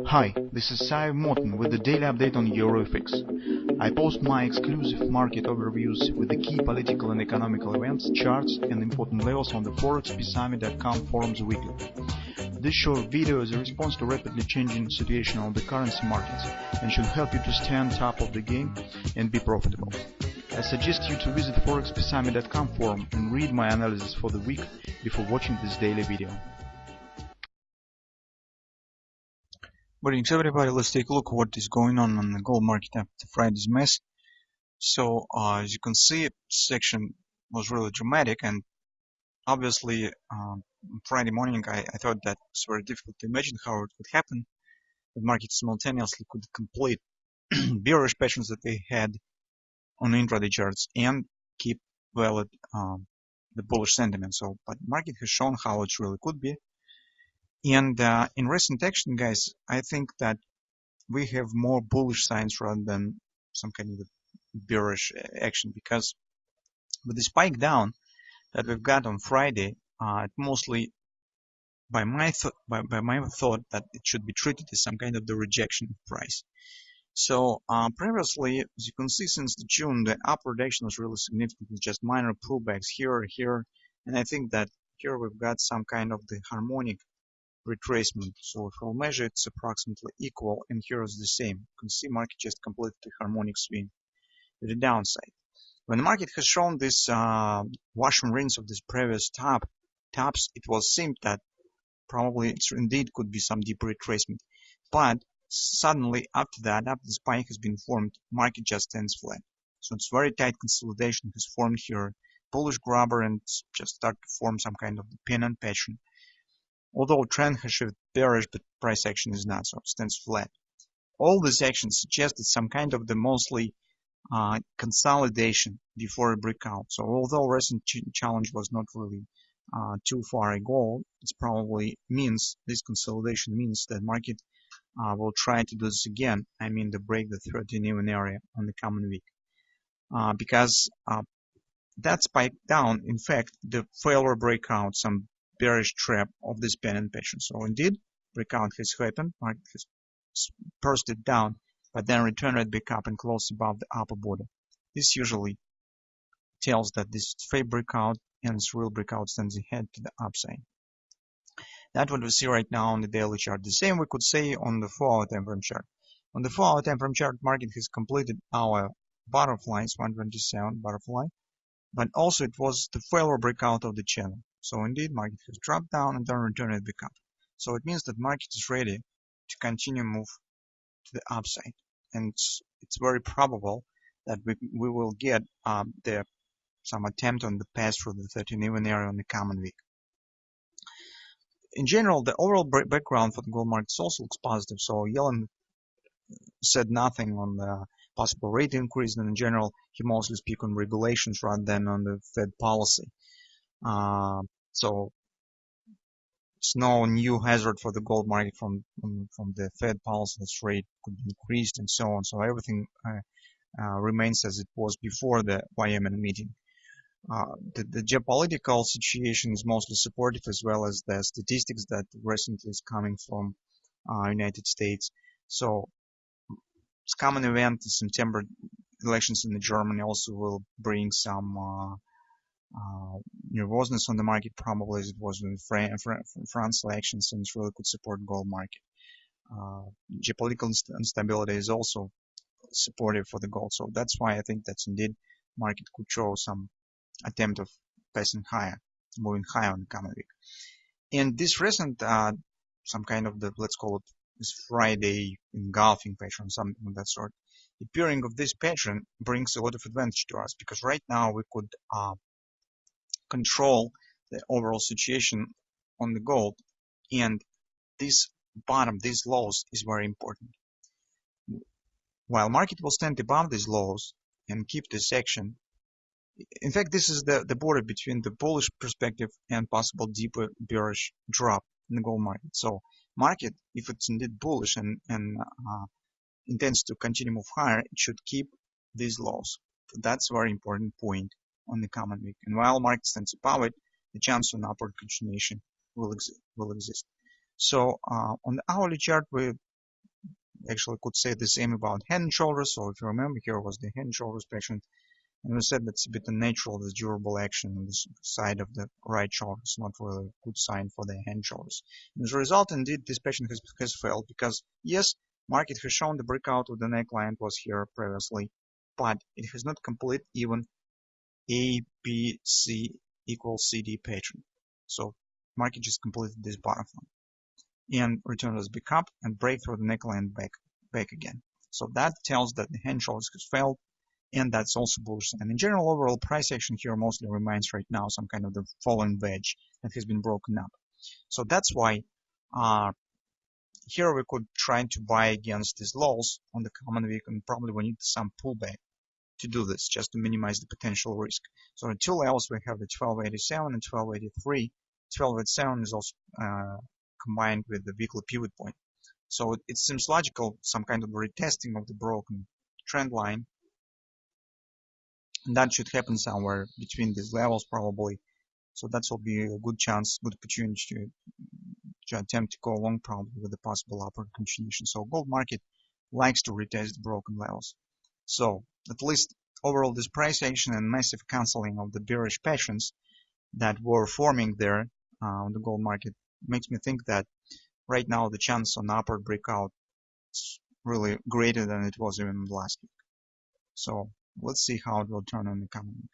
Hi, this is Sive Morten with the daily update on EuroFX. I post my exclusive market overviews with the key political and economical events, charts and important levels on the ForexPeaceArmy.com forums weekly. This short video is a response to rapidly changing situation on the currency markets and should help you to stay on top of the game and be profitable. I suggest you to visit ForexPeaceArmy.com forum and read my analysis for the week before watching this daily video. Greetings everybody, let's take a look at what is going on the gold market after Friday's mess. So as you can see, section was really dramatic, and obviously Friday morning I thought that it's very difficult to imagine how it could happen. The market simultaneously could complete bearish patterns that they had on intraday charts and keep valid the bullish sentiment. So, but market has shown how it really could be. And in recent action, guys, I think that we have more bullish signs rather than some kind of bearish action, because with the spike down that we've got on Friday, it mostly, by my thought that it should be treated as some kind of the rejection price. So previously, as you can see, since the June, the upward action was really significant with just minor pullbacks here, and I think that here we've got some kind of the harmonic retracement. So if we'll measure, it's approximately equal, and here is the same. You can see market just completed the harmonic swing to the downside. When the market has shown this wash and rinse of this previous tops, it was seemed that probably it indeed could be some deep retracement. But suddenly after that, after the spike has been formed, market just stands flat. So it's very tight consolidation has formed here, bullish grabber, and just start to form some kind of pennant pattern. Although trend has shifted bearish, but price action is not, so it stands flat. All these actions suggested some kind of the mostly consolidation before a breakout. So although recent challenge was not really too far ago, it probably means this consolidation means that market will try to do this again. I mean, to break the 13 even area on the coming week, because that spike down, in fact, the failure breakout, some bearish trap of this pennant pattern. So indeed, breakout has happened, market has burst it down, but then returned it back up and closed above the upper border. This usually tells that this fake breakout and this real breakout stands ahead to the upside. That's what we see right now on the daily chart. The same we could say on the 4-hour time frame chart. On the 4-hour time frame chart, market has completed our butterflies, 127 butterfly, but also it was the failure breakout of the channel. So indeed, market has dropped down and then returned it back up. So it means that market is ready to continue move to the upside, and it's very probable that we will get some attempt on the pass through the 13 even area on the coming week. In general, the overall background for the gold market also looks positive. So Yellen said nothing on the possible rate increase, and in general, he mostly speaks on regulations rather than on the Fed policy. So it's no new hazard for the gold market from the Fed policy. This rate could be increased and so on. So everything remains as it was before the YMN meeting. The geopolitical situation is mostly supportive, as well as the statistics that recently is coming from United States. So it's a common event. The September elections in Germany also will bring some nervousness on the market, probably as it was in France elections, and it really could support gold market. Geopolitical instability is also supportive for the gold, so that's why I think that's indeed market could show some attempt of passing higher, moving higher on the coming week. And this recent some kind of the, let's call it this Friday engulfing pattern, something of that sort, the appearing of this pattern brings a lot of advantage to us, because right now we could control the overall situation on the gold, and this bottom, these lows, is very important. While market will stand above these lows and keep this action, in fact, this is the border between the bullish perspective and possible deeper bearish drop in the gold market. So market, if it's indeed bullish and intends to continue move higher, it should keep these lows. So that's a very important point on the coming week. And while market stands above it, the chance of an upward continuation will exist. So on the hourly chart, we actually could say the same about head and shoulders. So if you remember, here was the head and shoulders pattern, and we said that's a bit unnatural, this durable action on this side of the right shoulder. It's not really a good sign for the head and shoulders. And as a result, indeed, this pattern has failed because, yes, market has shown the breakout of the neckline was here previously, but it has not complete even A, B, C equals CD pattern. So market just completed this butterfly and returned us back up and break through the neckline back again. So that tells that the hand shoulders has failed, and that's also bullish. And in general, overall price action here mostly remains right now some kind of the fallen wedge that has been broken up. So that's why here we could try to buy against these lows on the common week, and probably we need some pullback to do this, just to minimize the potential risk. So the two levels we have the 1287 and 1283. 1287 is also combined with the weekly pivot point. So it seems logical, some kind of retesting of the broken trend line. And that should happen somewhere between these levels probably. So that will be a good chance, good opportunity to attempt to go long probably with a possible upward continuation. So gold market likes to retest the broken levels. So at least overall this price action and massive canceling of the bearish patterns that were forming there on the gold market makes me think that right now the chance on upward breakout is really greater than it was even last week. So let's see how it will turn in the coming week.